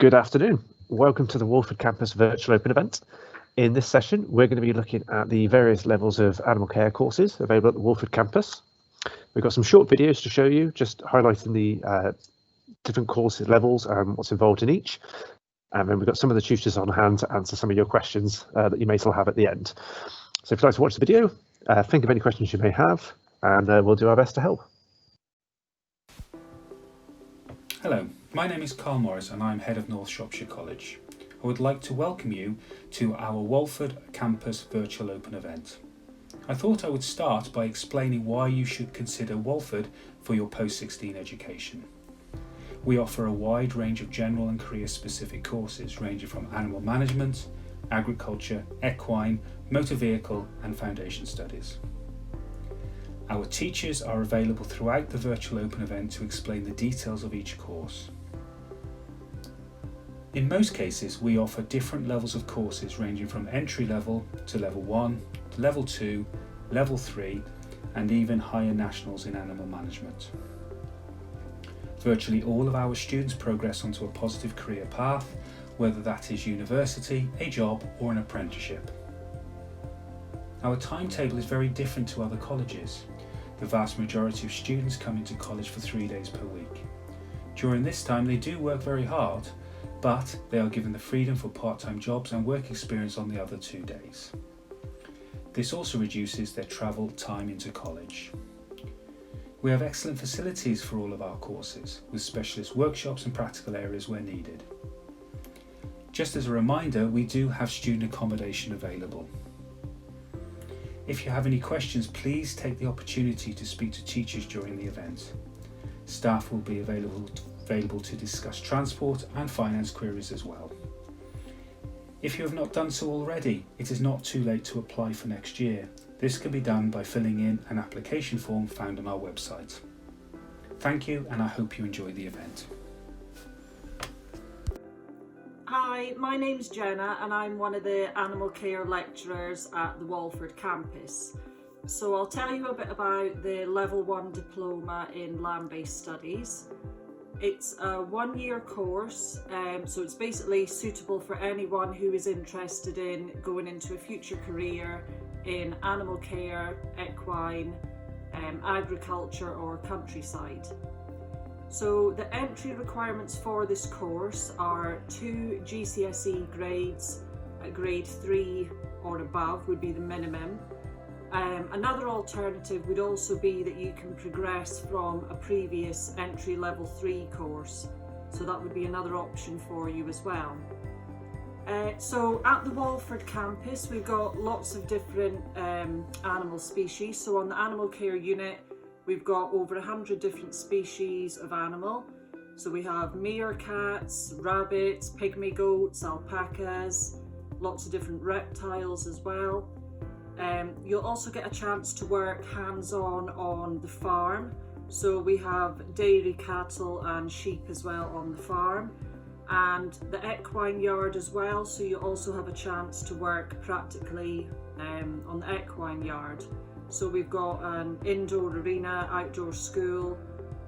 Good afternoon. Welcome to the Walford Campus Virtual Open event. In this session, we're going to be looking at the various levels of animal care courses available at the Walford campus. We've got some short videos to show you, just highlighting the different courses levels and what's involved in each. And then we've got some of the tutors on hand to answer some of your questions that you may still have at the end. So if you'd like to watch the video, think of any questions you may have, and we'll do our best to help. Hello, my name is Carl Morris and I'm Head of North Shropshire College. I would like to welcome you to our Walford Campus Virtual Open event. I thought I would start by explaining why you should consider Walford for your post-16 education. We offer a wide range of general and career-specific courses ranging from animal management, agriculture, equine, motor vehicle and foundation studies. Our teachers are available throughout the virtual open event to explain the details of each course. In most cases, we offer different levels of courses ranging from entry level to level 1, to level 2, level 3, and even higher nationals in animal management. Virtually all of our students progress onto a positive career path, whether that is university, a job, or an apprenticeship. Our timetable is very different to other colleges. The vast majority of students come into college for 3 days per week. During this time they do work very hard, but they are given the freedom for part-time jobs and work experience on the other 2 days. This also reduces their travel time into college. We have excellent facilities for all of our courses, with specialist workshops and practical areas where needed. Just as a reminder, we do have student accommodation available. If you have any questions, please take the opportunity to speak to teachers during the event. Staff will be available to discuss transport and finance queries as well. If you have not done so already, it is not too late to apply for next year. This can be done by filling in an application form found on our website. Thank you, and I hope you enjoy the event. Hi, my name's Jenna and I'm one of the animal care lecturers at the Walford campus. So I'll tell you a bit about the Level 1 Diploma in Land-Based Studies. It's a one-year course, so it's basically suitable for anyone who is interested in going into a future career in animal care, equine, agriculture or countryside. So the entry requirements for this course are 2 GCSE grades, grade 3 or above would be the minimum. Another alternative would also be that you can progress from a previous entry level 3 course, so that would be another option for you as well. So at the Walford campus we've got lots of different animal species. So on the animal care unit we've got over 100 different species of animal. So we have meerkats, rabbits, pygmy goats, alpacas, lots of different reptiles as well. You'll also get a chance to work hands-on on the farm. So we have dairy cattle and sheep as well on the farm, and the equine yard as well. So you also have a chance to work practically on the equine yard. So we've got an indoor arena, outdoor school,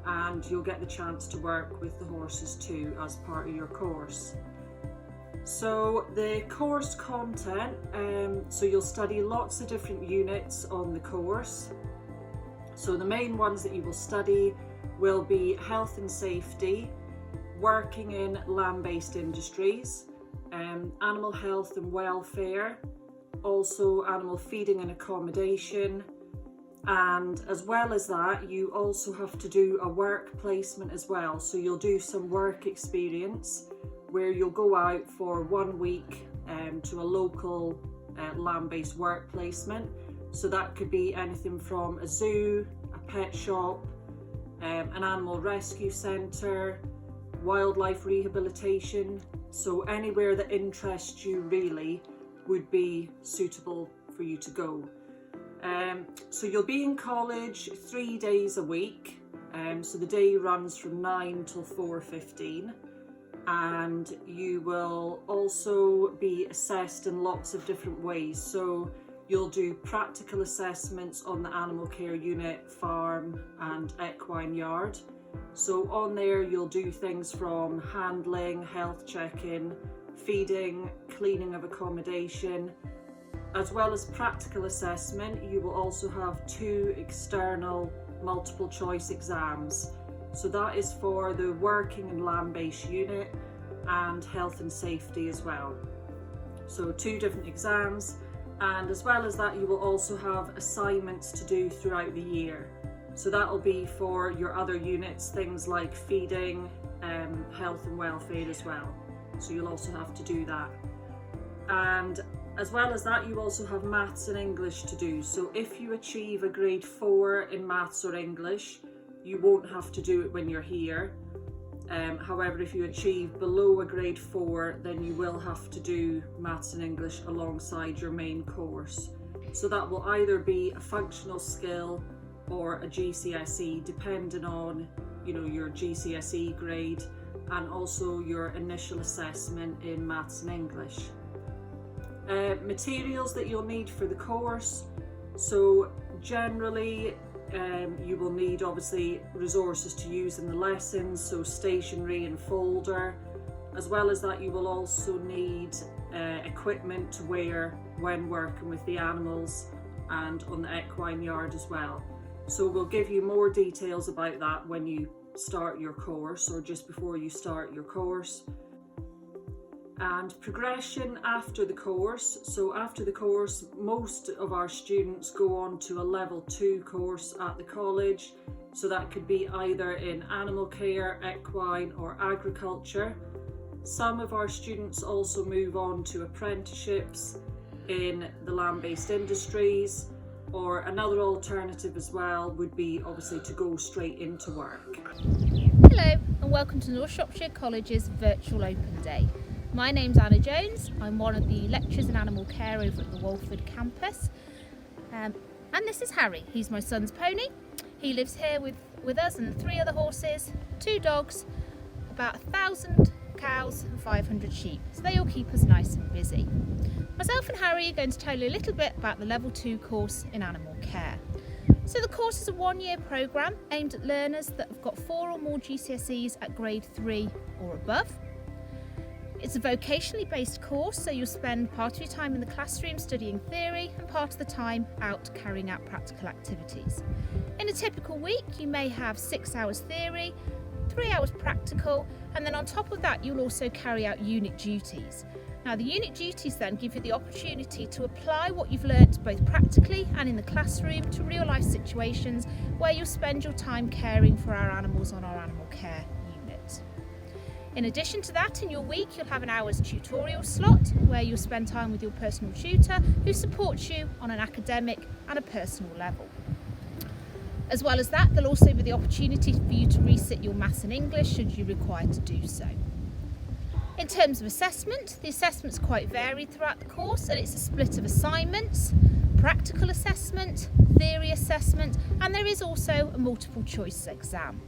and you'll get the chance to work with the horses too as part of your course. So the course content, so you'll study lots of different units on the course. So the main ones that you will study will be health and safety, working in land-based industries, animal health and welfare, also animal feeding and accommodation, and as well as that you also have to do a work placement as well. So you'll do some work experience where you'll go out for 1 week to a local land-based work placement. So that could be anything from a zoo, a pet shop, an animal rescue centre, wildlife rehabilitation. So anywhere that interests you really would be suitable for you to go. So you'll be in college 3 days a week. So the day runs from 9 till 4:15. And you will also be assessed in lots of different ways. So you'll do practical assessments on the animal care unit, farm and equine yard. So on there you'll do things from handling, health checking, feeding, cleaning of accommodation. As well as practical assessment, you will also have 2 external multiple choice exams. So that is for the working and land-based unit and health and safety as well. So 2 different exams, and as well as that you will also have assignments to do throughout the year. So that will be for your other units, things like feeding, health and welfare as well. So you'll also have to do that. And as well as that, you also have maths and English to do. So if you achieve a grade 4 in maths or English, you won't have to do it when you're here. However, if you achieve below a grade 4, then you will have to do maths and English alongside your main course. So that will either be a functional skill or a GCSE, depending on, your GCSE grade and also your initial assessment in maths and English. Materials that you'll need for the course. So generally you will need obviously resources to use in the lessons, so stationery and folder. As well as that, you will also need equipment to wear when working with the animals and on the equine yard as well. So we'll give you more details about that when you start your course or just before you start your course. And progression after the course. So after the course, most of our students go on to a level 2 course at the college. So that could be either in animal care, equine or agriculture. Some of our students also move on to apprenticeships in the land-based industries, or another alternative as well would be obviously to go straight into work. Hello and welcome to North Shropshire College's Virtual Open Day. My name's Anna Jones. I'm one of the lecturers in animal care over at the Walford campus. And this is Harry. He's my son's pony. He lives here with us and 3 other horses, 2 dogs, about 1,000 cows and 500 sheep. So they all keep us nice and busy. Myself and Harry are going to tell you a little bit about the level 2 course in animal care. So the course is a 1-year programme aimed at learners that have got 4 or more GCSEs at grade 3 or above. It's a vocationally based course, so you'll spend part of your time in the classroom studying theory and part of the time out carrying out practical activities. In a typical week, you may have 6 hours theory, 3 hours practical, and then on top of that you'll also carry out unit duties. Now the unit duties then give you the opportunity to apply what you've learnt both practically and in the classroom to real life situations where you'll spend your time caring for our animals on our animal care unit. In addition to that, in your week you'll have an hour's tutorial slot where you'll spend time with your personal tutor who supports you on an academic and a personal level. As well as that, there'll also be the opportunity for you to resit your maths and English should you require to do so. In terms of assessment, the assessment's quite varied throughout the course, and it's a split of assignments, practical assessment, theory assessment, and there is also a multiple choice exam.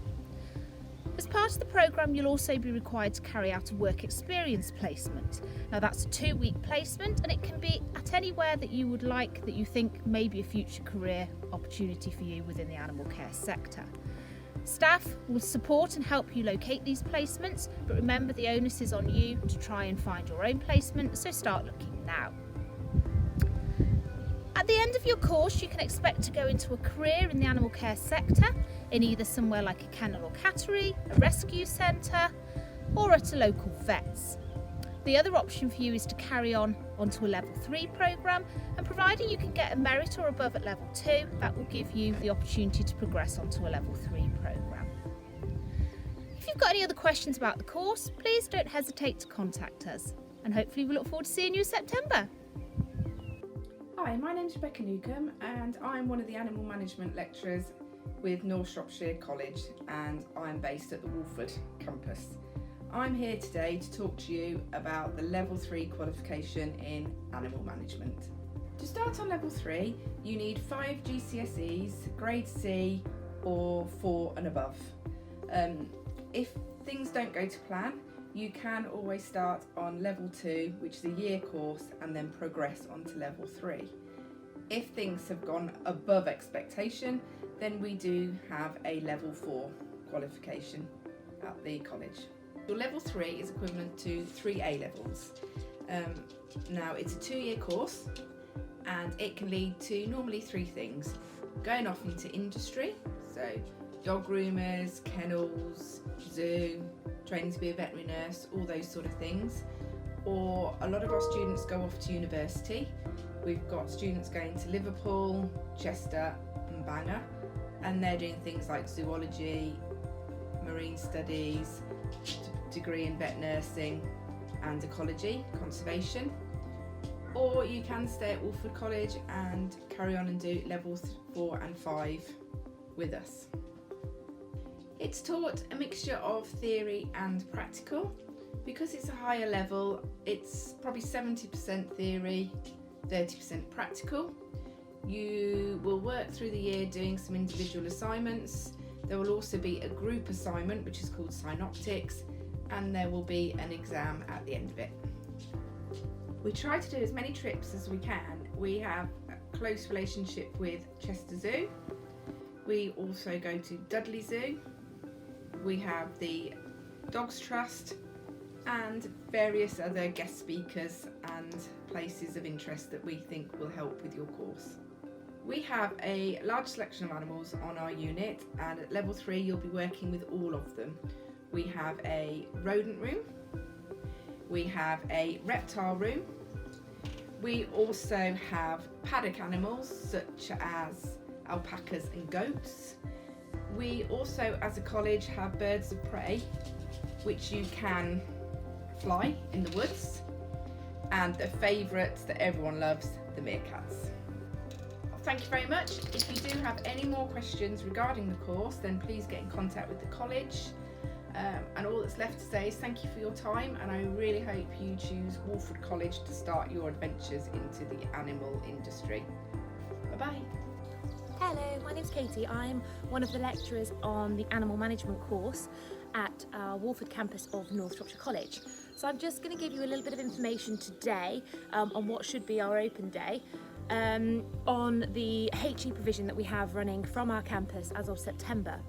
As part of the programme, you'll also be required to carry out a work experience placement. Now that's a 2-week placement, and it can be at anywhere that you would like that you think may be a future career opportunity for you within the animal care sector. Staff will support and help you locate these placements, but remember the onus is on you to try and find your own placement, so start looking now. At the end of your course, you can expect to go into a career in the animal care sector, in either somewhere like a kennel or cattery, a rescue centre, or at a local vet's. The other option for you is to carry on onto a level 3 programme, and providing you can get a merit or above at level 2, that will give you the opportunity to progress onto a level 3 programme. If you've got any other questions about the course, please don't hesitate to contact us, and hopefully we look forward to seeing you in September. Hi, my name's Rebecca Newcombe and I'm one of the animal management lecturers with North Shropshire College, and I'm based at the Walford campus. I'm here today to talk to you about the level 3 qualification in animal management. To start on level 3, you need 5 GCSEs, grade C or 4 and above. If things don't go to plan, you can always start on level 2, which is a year course, and then progress on to level 3. If things have gone above expectation, then we do have a level 4 qualification at the college. Your level 3 is equivalent to 3 A levels. Now it's a 2-year course and it can lead to normally 3 things. Going off into industry, so dog groomers, kennels, zoo, training to be a veterinary nurse, all those sort of things. Or a lot of our students go off to university. We've got students going to Liverpool, Chester and Bangor, and they're doing things like zoology, marine studies, degree in vet nursing and ecology, conservation. Or you can stay at Walford College and carry on and do levels 4 and 5 with us. It's taught a mixture of theory and practical. Because it's a higher level, it's probably 70% theory, 30% practical. You will work through the year doing some individual assignments. There will also be a group assignment which is called synoptics, and there will be an exam at the end of it. We try to do as many trips as we can. We have a close relationship with Chester Zoo. We also go to Dudley Zoo. We have the Dogs Trust and various other guest speakers and places of interest that we think will help with your course. We have a large selection of animals on our unit, and at level 3 you'll be working with all of them. We have a rodent room, we have a reptile room, we also have paddock animals such as alpacas and goats. We also, as a college, have birds of prey which you can fly in the woods, and the favourites that everyone loves, the meerkats. Thank you very much. If you do have any more questions regarding the course, then please get in contact with the college. And all that's left to say is thank you for your time, and I really hope you choose Walford College to start your adventures into the animal industry. Bye-bye. Hello, my name's Katie. I'm one of the lecturers on the animal management course at our Walford campus of North Shropshire College. So I'm just going to give you a little bit of information today on what should be our open day on the HE provision that we have running from our campus as of September.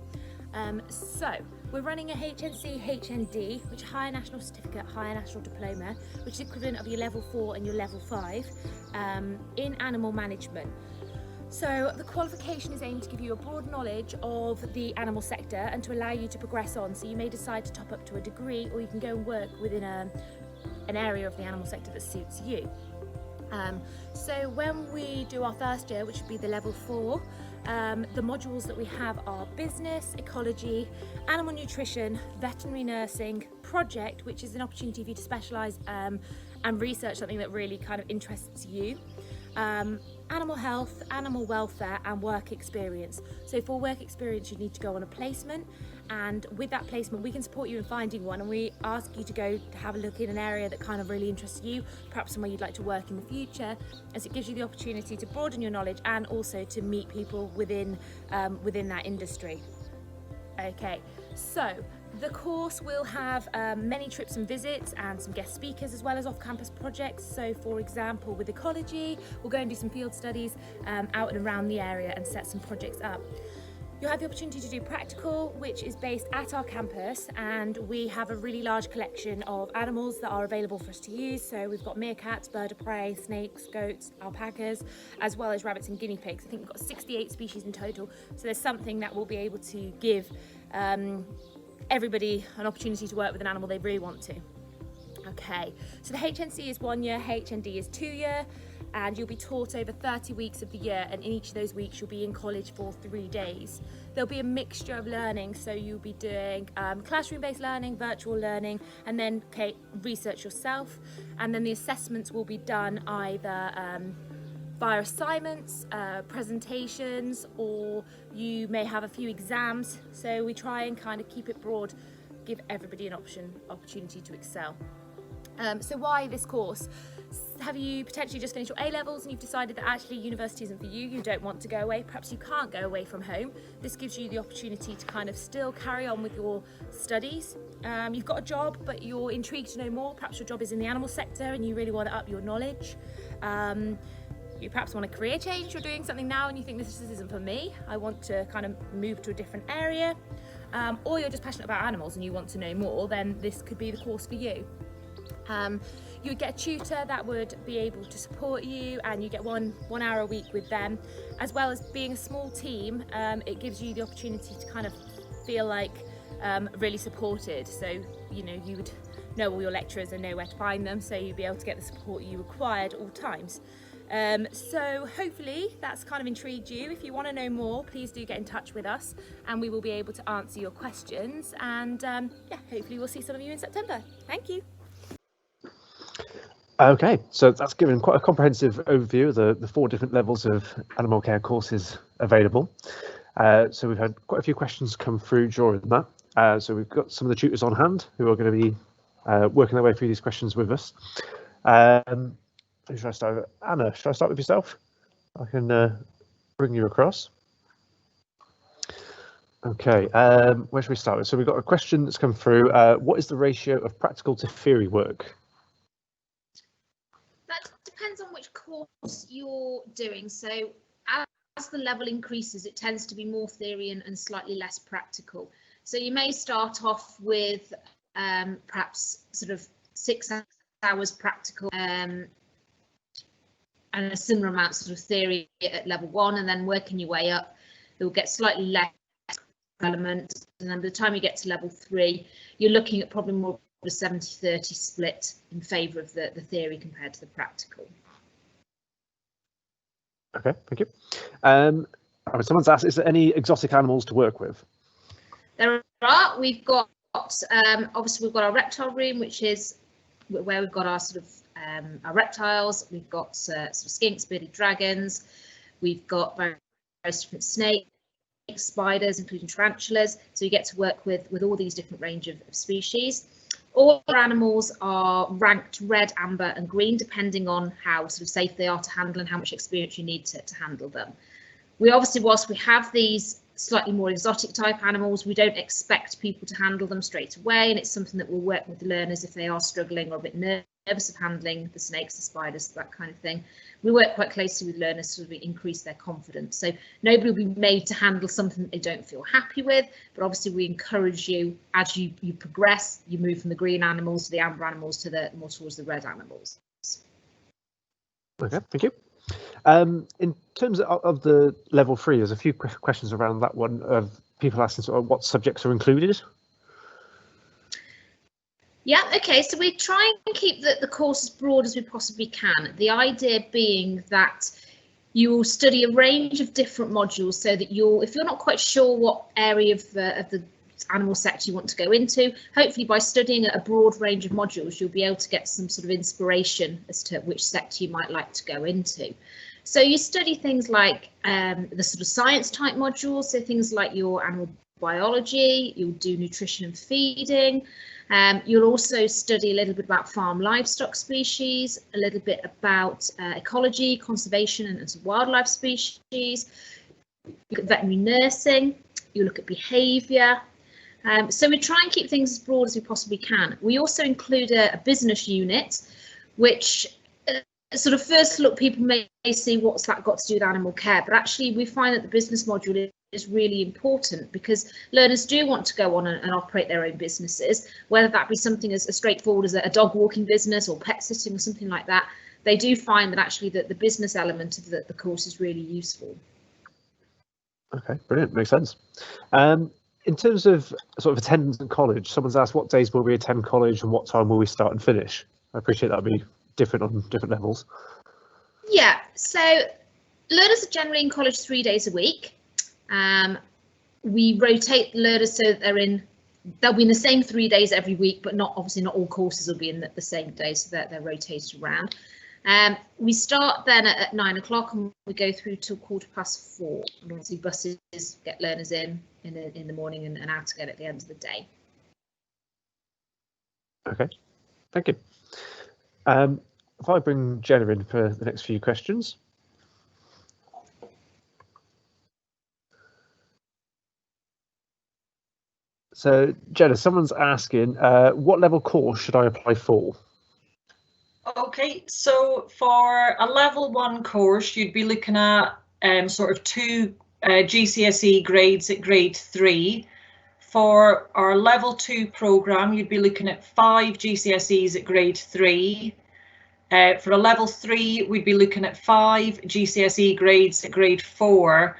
So we're running a HNC, HND, which is Higher National Certificate, Higher National Diploma, which is equivalent of your level 4 and your level 5 in animal management. So the qualification is aimed to give you a broad knowledge of the animal sector and to allow you to progress on. So you may decide to top up to a degree, or you can go and work within an area of the animal sector that suits you. So when we do our first year, which would be the level 4, the modules that we have are business, ecology, animal nutrition, veterinary nursing, project, which is an opportunity for you to specialise and research something that really kind of interests you. Animal health, animal welfare and work experience. So for work experience you need to go on a placement, and with that placement we can support you in finding one, and we ask you to go to have a look in an area that kind of really interests you, perhaps somewhere you'd like to work in the future, as it gives you the opportunity to broaden your knowledge and also to meet people within that industry. Okay, so the course will have many trips and visits and some guest speakers, as well as off-campus projects. So for example, with ecology, we'll go and do some field studies out and around the area and set some projects up. You'll have the opportunity to do practical, which is based at our campus, and we have a really large collection of animals that are available for us to use. So we've got meerkats, bird of prey, snakes, goats, alpacas, as well as rabbits and guinea pigs. I think we've got 68 species in total. So there's something that we'll be able to give everybody an opportunity to work with an animal they really want to. Okay, so the HNC is 1 year, HND is 2 year, and you'll be taught over 30 weeks of the year, and in each of those weeks you'll be in college for 3 days. There'll be a mixture of learning, so you'll be doing classroom-based learning, virtual learning, and then research yourself, and then the assessments will be done either via assignments, presentations, or you may have a few exams. So we try and kind of keep it broad, give everybody an opportunity to excel. So why this course? Have you potentially just finished your A-levels and you've decided that actually university isn't for you, you don't want to go away, perhaps you can't go away from home? This gives you the opportunity to kind of still carry on with your studies. You've got a job but you're intrigued to know more, perhaps your job is in the animal sector and you really want to up your knowledge. You perhaps want a career change, you're doing something now and you think this isn't for me, I want to kind of move to a different area. or you're just passionate about animals and you want to know more, then this could be the course for you. You would get a tutor that would be able to support you, and you get one hour a week with them. As well as being a small team, it gives you the opportunity to kind of feel like really supported. So, you know, you would know all your lecturers and know where to find them, so you'd be able to get the support you require at all times. So hopefully that's kind of intrigued you. If you want to know more, please do get in touch with us and we will be able to answer your questions, and yeah, hopefully we'll see some of you in September. Thank you. Okay, so that's given quite a comprehensive overview of the 4 different levels of animal care courses available. So we've had quite a few questions come through during that. So we've got some of the tutors on hand who are going to be working their way through these questions with us. Who should I start with? Anna, should I start with yourself? I can bring you across. Okay, where should we start with? So we've got a question that's come through. What is the ratio of practical to theory work? That depends on which course you're doing. So as the level increases, it tends to be more theory and slightly less practical. So you may start off with perhaps sort of 6 hours practical and a similar amount sort of theory at level 1, and then working your way up, you'll get slightly less element, and then by the time you get to level 3, you're looking at probably more of a 70-30 split in favour of the theory compared to the practical. Okay, thank you. Someone's asked, is there any exotic animals to work with? There are. We've got obviously we've got our reptile room, which is where we've got our sort of our reptiles. We've got sort of skinks, bearded dragons. We've got various different snakes, spiders, including tarantulas. So you get to work with all these different range of species. All our animals are ranked red, amber and green, depending on how sort of safe they are to handle and how much experience you need to handle them. We obviously, whilst we have these slightly more exotic type animals, we don't expect people to handle them straight away, and it's something that we'll work with the learners if they are struggling or a bit nervous of handling the snakes, the spiders, that kind of thing. We work quite closely with learners to increase their confidence. So nobody will be made to handle something that they don't feel happy with, but obviously we encourage you, as you progress, you move from the green animals to the amber animals to the more towards the red animals. Okay, thank you. In terms of the level 3, there's a few questions around that one of people asking sort of what subjects are included. Yeah, okay, so we try and keep the course as broad as we possibly can. The idea being that you'll study a range of different modules, so that if you're not quite sure what area of the animal sector you want to go into, hopefully by studying a broad range of modules, you'll be able to get some sort of inspiration as to which sector you might like to go into. So you study things like the sort of science type modules, so things like your animal biology, you'll do nutrition and feeding. You'll also study a little bit about farm livestock species, a little bit about ecology, conservation and wildlife species. You look at veterinary nursing, you look at behaviour. So we try and keep things as broad as we possibly can. We also include a business unit, which sort of first look people may see what's that got to do with animal care, but actually we find that the business module is really important because learners do want to go on and operate their own businesses, whether that be something as straightforward as a dog walking business or pet sitting or something like that. They do find that actually the business element of the course is really useful. Okay, brilliant, makes sense. In terms of sort of attendance in college, someone's asked what days will we attend college and what time will we start and finish? I appreciate that'll be different on different levels. Yeah, so learners are generally in college 3 days a week. We rotate learners so that they'll be in the same 3 days every week, but obviously not all courses will be in the same day, so that they're rotated around. We start then at 9 o'clock and we go through till 4:15, and obviously buses get learners in the morning and out again at the end of the day. Okay, thank you. If I bring Jenna in for the next few questions. So Jenna, someone's asking, what level course should I apply for? Okay, so for a level 1 course, you'd be looking at sort of 2 GCSE grades at grade 3 for our level 2 programme, you'd be looking at 5 GCSEs at grade 3. For a level 3, we'd be looking at 5 GCSE grades at grade 4,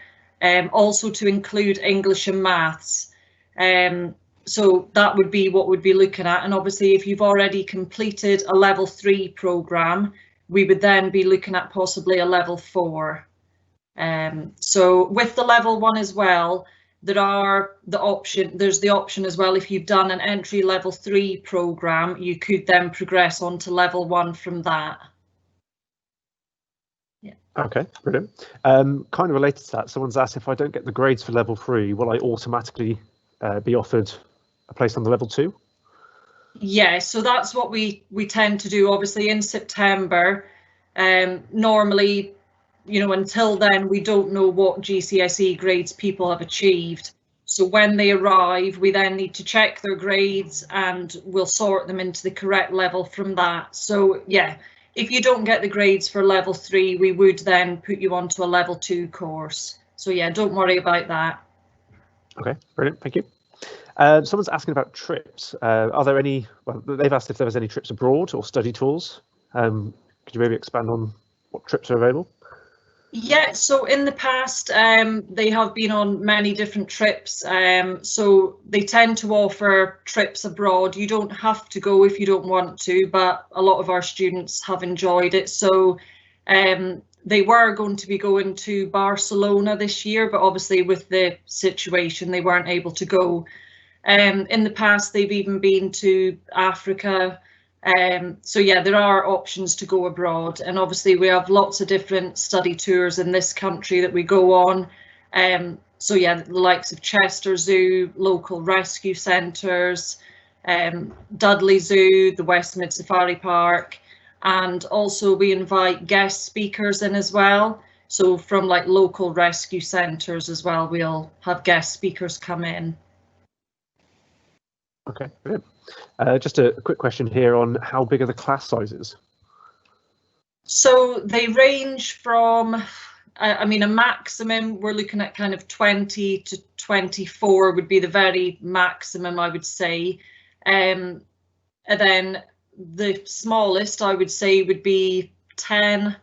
also to include English and maths. So that would be what we'd be looking at. And obviously, if you've already completed a level 3 programme, we would then be looking at possibly a level 4. So with the level 1 as well, there's the option as well, if you've done an entry level 3 programme, you could then progress on to level 1 from that. Yeah. Okay, brilliant. Kind of related to that, someone's asked, if I don't get the grades for level 3, will I automatically be offered a place on the level 2? Yeah, so that's what we tend to do, obviously, in September. Normally, you know, until then, we don't know what GCSE grades people have achieved. So when they arrive, we then need to check their grades and we'll sort them into the correct level from that. So yeah, if you don't get the grades for level 3, we would then put you onto a level 2 course. So yeah, don't worry about that. Okay, brilliant, thank you. Someone's asking about trips. Are there any, well, they've asked if there was any trips abroad or study tours. Could you maybe expand on what trips are available? Yeah, so in the past, they have been on many different trips. So they tend to offer trips abroad. You don't have to go if you don't want to, but a lot of our students have enjoyed it. So they were going to be going to Barcelona this year, but obviously with the situation, they weren't able to go. In the past, they've even been to Africa. So yeah, there are options to go abroad, and obviously we have lots of different study tours in this country that we go on. So yeah, the likes of Chester Zoo, local rescue centres, Dudley Zoo, the West Mid Safari Park, and also we invite guest speakers in as well. So from like local rescue centres as well, we'll have guest speakers come in. Okay, brilliant. Just a quick question here on how big are the class sizes? So they range from, I mean, a maximum, we're looking at kind of 20 to 24 would be the very maximum, I would say. And then the smallest, I would say, would be 10,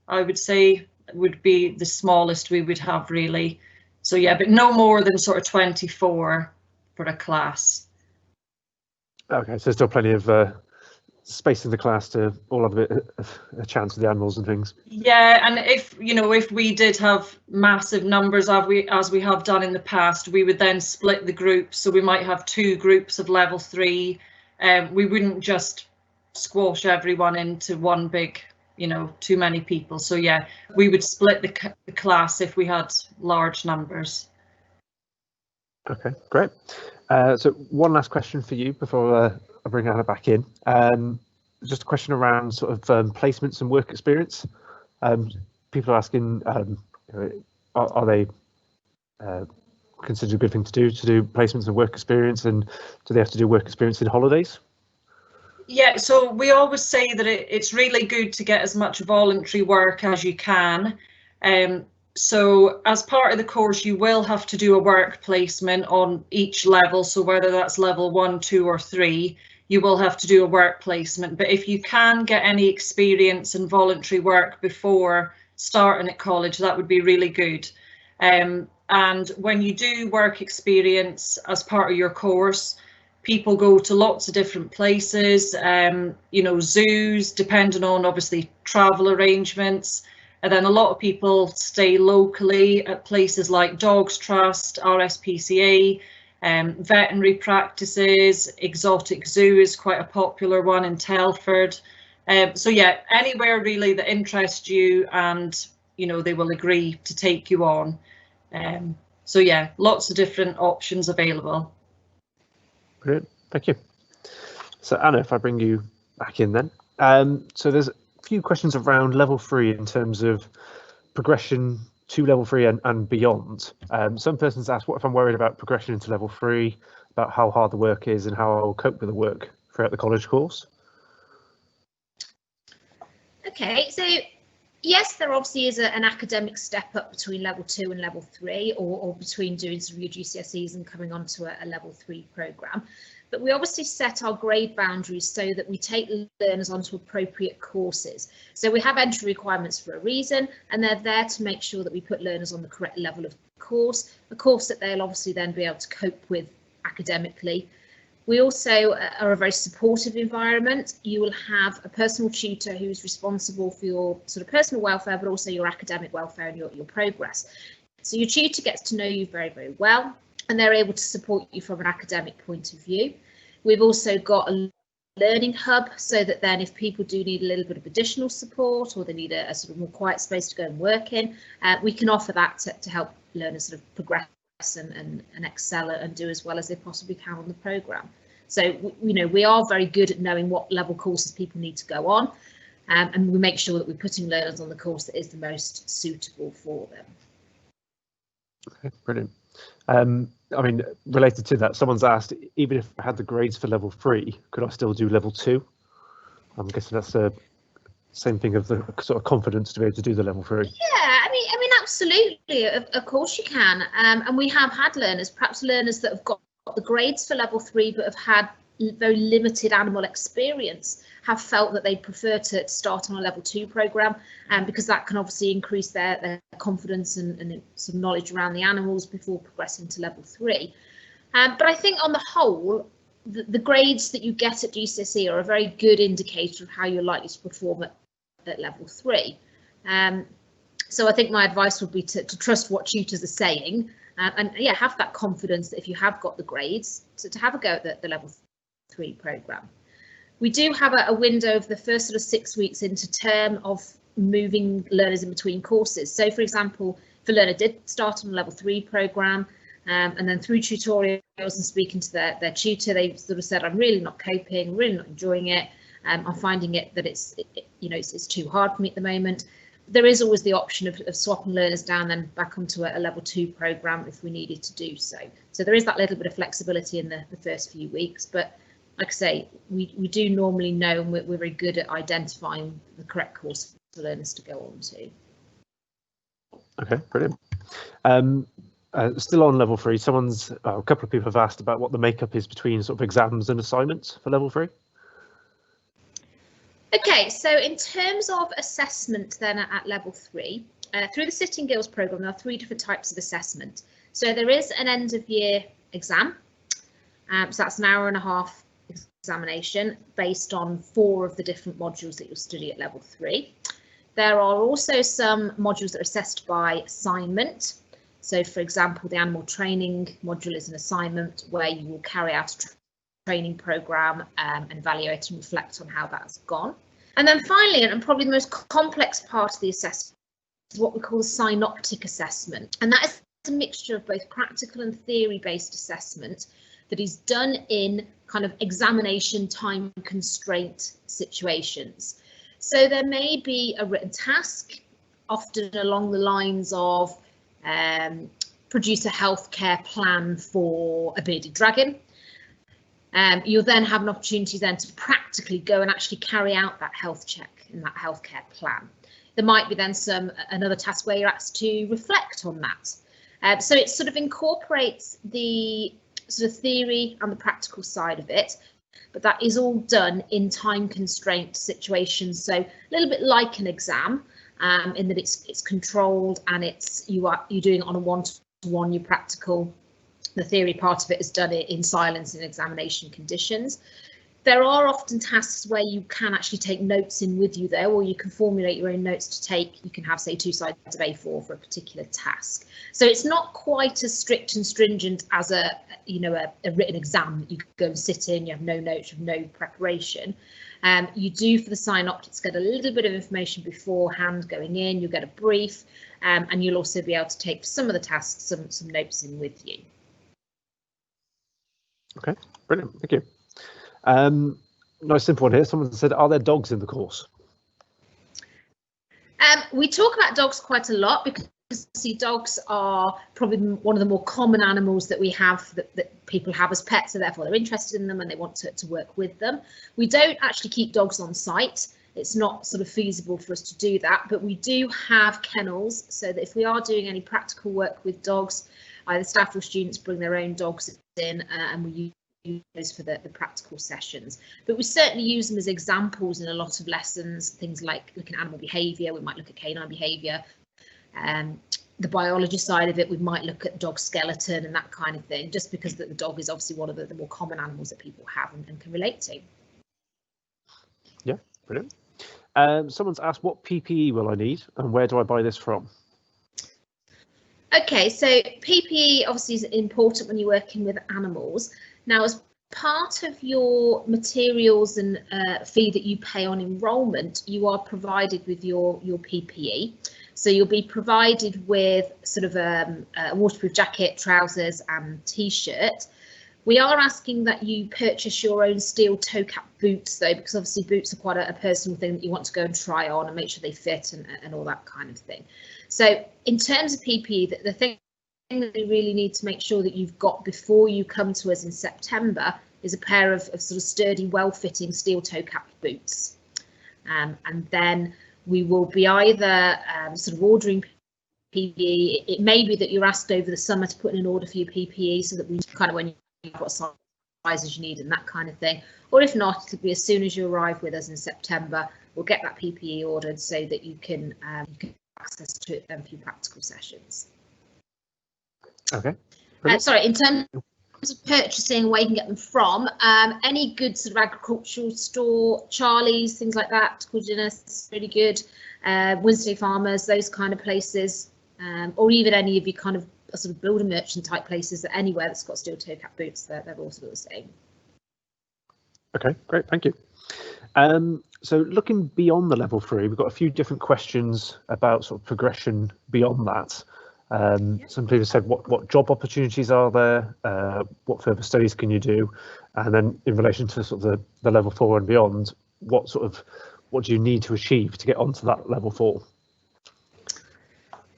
I would say, would be the smallest we would have, really. So yeah, but no more than sort of 24 for a class. Okay, so there's still plenty of space in the class to all have a chance with the animals and things. Yeah, and if we did have massive numbers as we have done in the past, we would then split the groups. So we might have 2 groups of level 3. We wouldn't just squash everyone into one big, too many people. So yeah, we would split the class if we had large numbers. Okay, great. So one last question for you before I bring Anna back in. Just a question around sort of placements and work experience. People are asking, are they considered a good thing to do placements and work experience, and do they have to do work experience in holidays? Yeah, so we always say that it's really good to get as much voluntary work as you can. So as part of the course, you will have to do a work placement on each level. So whether that's level 1, 2 or 3, you will have to do a work placement. But if you can get any experience and voluntary work before starting at college, that would be really good. And when you do work experience as part of your course, people go to lots of different places, zoos, depending on obviously travel arrangements. And then a lot of people stay locally at places like Dogs Trust, RSPCA, veterinary practices. Exotic Zoo is quite a popular one in Telford. So yeah, anywhere really that interests you, and they will agree to take you on. So yeah, lots of different options available. Brilliant, thank you. So Anna, if I bring you back in then. So there's few questions around level 3 in terms of progression to level 3 and beyond. Some persons ask, what if I'm worried about progression into level 3, about how hard the work is and how I'll cope with the work throughout the college course? Okay, so Yes, there obviously is an academic step up between level 2 and level 3, or between doing sort of your GCSEs and coming onto a level 3 programme. But we obviously set our grade boundaries so that we take learners onto appropriate courses. So we have entry requirements for a reason, and they're there to make sure that we put learners on the correct level of course, a course that they'll obviously then be able to cope with academically. We also are a very supportive environment. You will have a personal tutor who's responsible for your sort of personal welfare, but also your academic welfare and your progress. So your tutor gets to know you very, very well, and they're able to support you from an academic point of view. We've also got a learning hub, so that then if people do need a little bit of additional support, or they need a sort of more quiet space to go and work in, we can offer that to help learners sort of progress and excel and do as well as they possibly can on the programme. So, you know, we are very good at knowing what level courses people need to go on, and we make sure that we're putting learners on the course that is the most suitable for them. Okay, brilliant. I mean, related to that, someone's asked, even if I had the grades for level 3, could I still do level 2? I'm guessing that's the same thing of the sort of confidence to be able to do the level 3. Yeah, I mean, absolutely, of course you can. And we have had learners, perhaps learners that have got the grades for level 3 but have had very limited animal experience, have felt that they prefer to start on a level 2 programme, because that can obviously increase their confidence and some knowledge around the animals before progressing to level 3. But I think on the whole, the grades that you get at GCSE are a very good indicator of how you're likely to perform at level 3. So I think my advice would be to trust what tutors are saying, and yeah, have that confidence that if you have got the grades, to have a go at the level 3 programme. We do have a window of the first sort of 6 weeks into term of moving learners in between courses. So for example, if a learner did start on a level 3 programme, and then through tutorials and speaking to their tutor, they sort of said, I'm really not coping, really not enjoying it, I'm finding it that it's too hard for me at the moment. There is always the option of swapping learners down then back onto a level 2 programme if we needed to do so. So there is that little bit of flexibility in the first few weeks, but like I say, we do normally know, and we're very good at identifying the correct course for learners to go on to. Okay, brilliant. Still on level 3, a couple of people have asked about what the makeup is between sort of exams and assignments for level 3. Okay, so in terms of assessment then at level 3, through the Sitting Girls programme, there are 3 different types of assessment. So there is an end of year exam, so that's an hour and a half examination based on 4 of the different modules that you'll study at level 3. There are also some modules that are assessed by assignment. So for example, the animal training module is an assignment where you will carry out a training programme and evaluate and reflect on how that's gone. And then finally, and probably the most complex part of the assessment, is what we call the synoptic assessment. And that is a mixture of both practical and theory-based assessment that is done in kind of examination time constraint situations. So there may be a written task, often along the lines of produce a healthcare plan for a bearded dragon. You'll then have an opportunity then to practically go and actually carry out that health check and that healthcare plan. There might be then another task where you're asked to reflect on that. So it sort of incorporates the sort of theory and the practical side of it, but that is all done in time constraint situations. So a little bit like an exam, in that it's controlled and you're doing it on a one-to-one, your practical. The theory part of it is done in silence in examination conditions. There are often tasks where you can actually take notes in with you though, or you can formulate your own notes to take. You can have, say, 2 sides of A4 for a particular task. So it's not quite as strict and stringent as a written exam that you go and sit in, you have no notes, you have no preparation. You do, for the synoptics, get a little bit of information beforehand going in, you get a brief, and you'll also be able to take some of the tasks, some notes in with you. Okay, brilliant, thank you. Nice simple one here. Someone said, are there dogs in the course? We talk about dogs quite a lot because dogs are probably one of the more common animals that we have, that people have as pets, so therefore they're interested in them and they want to work with them. We don't actually keep dogs on site. it's not sort of feasible for us to do that, but we do have kennels, so that if we are doing any practical work with dogs, either staff or students bring their own dogs in, and we use those for the practical sessions. But we certainly use them as examples in a lot of lessons, things like looking at animal behaviour. We might look at canine behaviour. The biology side of it, we might look at dog skeleton and that kind of thing, just because the dog is obviously one of the more common animals that people have and can relate to. Yeah, brilliant. Someone's asked, what PPE will I need and where do I buy this from? Okay, so PPE obviously is important when you're working with animals. Now, as part of your materials and fee that you pay on enrolment, you are provided with your PPE. So you'll be provided with sort of a waterproof jacket, trousers and t-shirt. We are asking that you purchase your own steel toe cap boots though, because obviously boots are quite a personal thing that you want to go and try on and make sure they fit and all that kind of thing. So in terms of PPE, the thing that we really need to make sure that you've got before you come to us in September is a pair of sort of sturdy, well-fitting steel toe cap boots. And then we will be either sort of ordering PPE. It may be that you're asked over the summer to put in an order for your PPE so that we kind of, when you've got sizes you need and that kind of thing. Or if not, it'll be as soon as you arrive with us in September, we'll get that PPE ordered so that you can access to it then for your practical sessions. Okay. Sorry, in terms of purchasing, where you can get them from, any good sort of agricultural store, Charlie's, things like that, Guinness, really good, Wednesday Farmers, those kind of places, or even any of your kind of sort of builder merchant type places, that anywhere that's got steel toe cap boots, they're also the same. Okay, great, thank you. So looking beyond the level 3, we've got a few different questions about sort of progression beyond that. Some people said what job opportunities are there, what further studies can you do, and then in relation to sort of the level 4 and beyond, what do you need to achieve to get onto that level 4?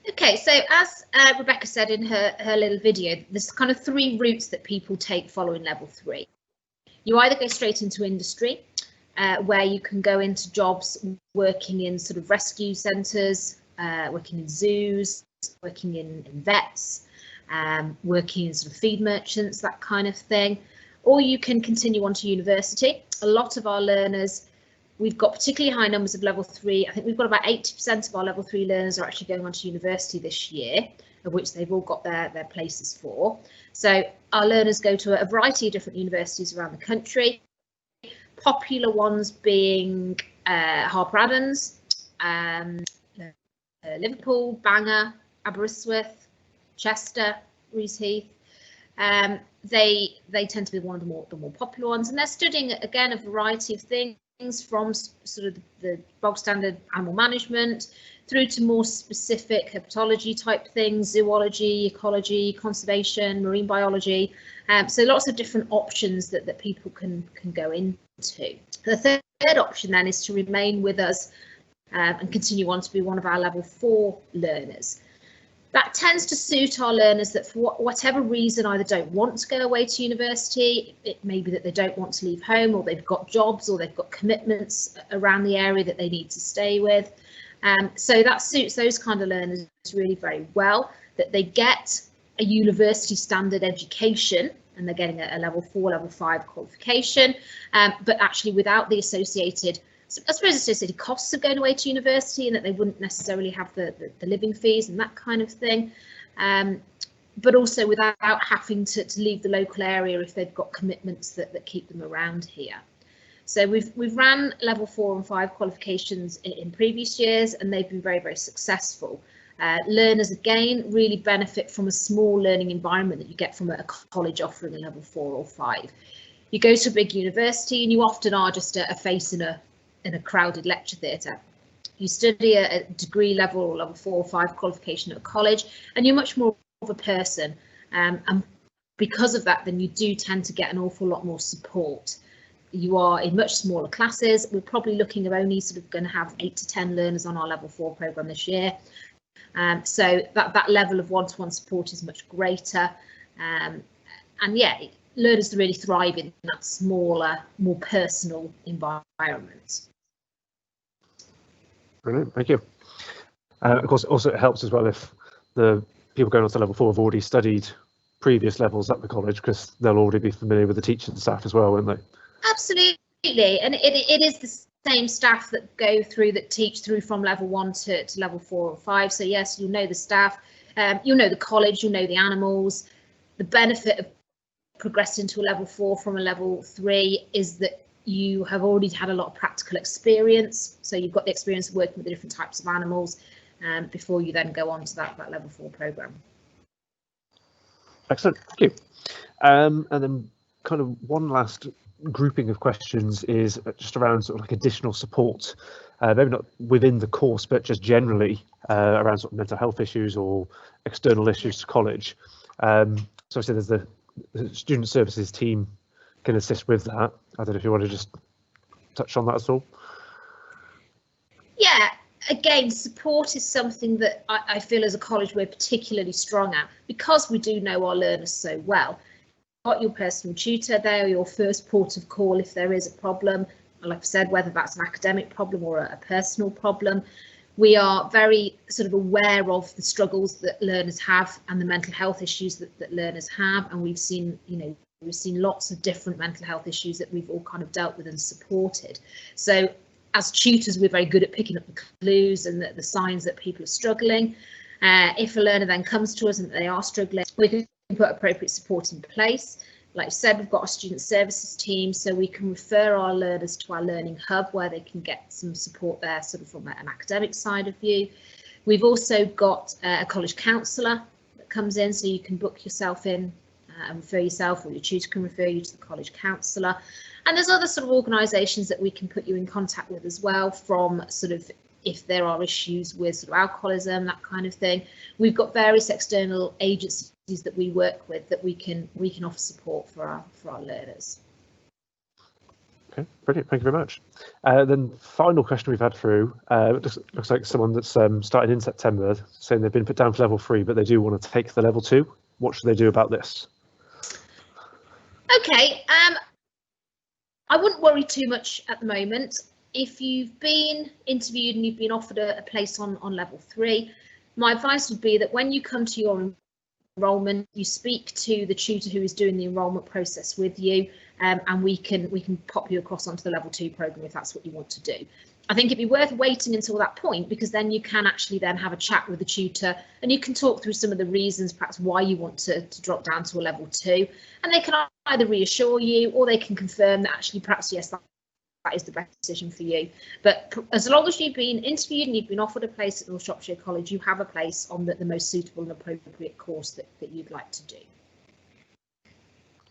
Okay, so as Rebecca said in her little video, there's kind of 3 routes that people take following level 3. You either go straight into industry, where you can go into jobs working in sort of rescue centres, working in zoos, working in vets, working in sort of feed merchants, that kind of thing. Or you can continue on to university. A lot of our learners, we've got particularly high numbers of level 3. I think we've got about 80% of our level 3 learners are actually going on to university this year, of which they've all got their places for. So our learners go to a variety of different universities around the country. Popular ones being Harper Adams, Liverpool, Bangor, Aberystwyth, Chester, Rees Heath. They tend to be one of the more popular ones, and they're studying again a variety of things from sort of the bog standard animal management through to more specific herpetology type things, zoology, ecology, conservation, marine biology. So lots of different options that people can go into. The third option then is to remain with us and continue on to be one of our level 4 learners. That tends to suit our learners that for whatever reason either don't want to go away to university, it may be that they don't want to leave home, or they've got jobs, or they've got commitments around the area that they need to stay with. So that suits those kind of learners really very well, that they get a university standard education and they're getting a level 4, level 5 qualification, but actually without the associated, I suppose, associated costs of going away to university, and that they wouldn't necessarily have the living fees and that kind of thing, but also without having to leave the local area if they've got commitments that keep them around here. So we've ran level 4 and 5 qualifications in previous years, and they've been very, very successful. Learners again really benefit from a small learning environment that you get from a college offering a level 4 or 5. You go to a big university and you often are just a face in a crowded lecture theatre. You study a degree level or level 4 or 5 qualification at a college, and you're much more of a person. And because of that, then you do tend to get an awful lot more support. You are in much smaller classes. We're probably looking at only sort of going to have 8 to 10 learners on our level 4 programme this year. So that level of one-to-one support is much greater. And yeah, learners really thrive in that smaller, more personal environment. Brilliant, thank you. Of course, also it helps as well if the people going on to level 4 have already studied previous levels at the college, because they'll already be familiar with the teachers and staff as well, won't they? Absolutely, and it is the same staff that go through, that teach through from level 1 to level 4 or 5. So yes, you'll know the staff, you'll know the college, you'll know the animals. The benefit of progressing to a level 4 from a level 3 is that you have already had a lot of practical experience. So you've got the experience of working with the different types of animals before you then go on to that level 4 programme. Excellent, thank you. And then kind of one last grouping of questions is just around sort of like additional support, maybe not within the course, but just generally around sort of mental health issues or external issues to college. So obviously there's the student services team can assist with that. I don't know if you want to just touch on that at all. Yeah, again, support is something that I feel as a college we're particularly strong at, because we do know our learners so well. Got your personal tutor, they are your first port of call if there is a problem. Like I said, whether that's an academic problem or a personal problem. We are very sort of aware of the struggles that learners have and the mental health issues that learners have, and we've seen, we've seen lots of different mental health issues that we've all kind of dealt with and supported. So as tutors, we're very good at picking up the clues and the signs that people are struggling. If a learner then comes to us and they are struggling, we can put appropriate support in place. Like I said, we've got a student services team, so we can refer our learners to our learning hub where they can get some support there, sort of from an academic side of view. We've also got a college counsellor that comes in, so you can book yourself in and refer yourself, or your tutor can refer you to the college counsellor. And there's other sort of organisations that we can put you in contact with as well, from sort of if there are issues with sort of alcoholism, that kind of thing. We've got various external agencies that we work with that we can offer support for our learners. Okay, brilliant, thank you very much. Then final question we've had through, looks like someone that's started in September, saying they've been put down for level 3, but they do want to take the level 2. What should they do about this? Okay, I wouldn't worry too much at the moment. If you've been interviewed and you've been offered a place on level 3, my advice would be that when you come to your enrolment, you speak to the tutor who is doing the enrolment process with you, and we can pop you across onto the level 2 program if that's what you want to do. I think it'd be worth waiting until that point, because then you can actually then have a chat with the tutor and you can talk through some of the reasons perhaps why you want to drop down to a level 2, and they can either reassure you or they can confirm that actually perhaps yes, that is the best decision for you. But as long as you've been interviewed and you've been offered a place at North Shropshire College, you have a place on the most suitable and appropriate course that you'd like to do.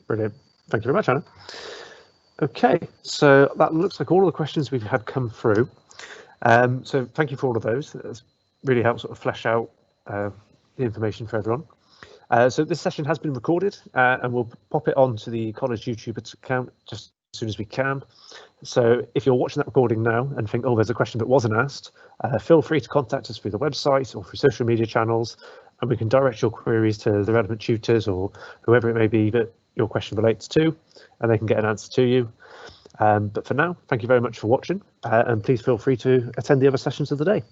Brilliant. Thank you very much, Anna. Okay, so that looks like all of the questions we've had come through. So thank you for all of those. It's really helped sort of flesh out the information for everyone. So this session has been recorded and we'll pop it onto the college YouTube account just as soon as we can. So if you're watching that recording now and think, oh, there's a question that wasn't asked, feel free to contact us through the website or through social media channels, and we can direct your queries to the relevant tutors or whoever it may be that your question relates to, and they can get an answer to you. But for now, thank you very much for watching, and please feel free to attend the other sessions of the day.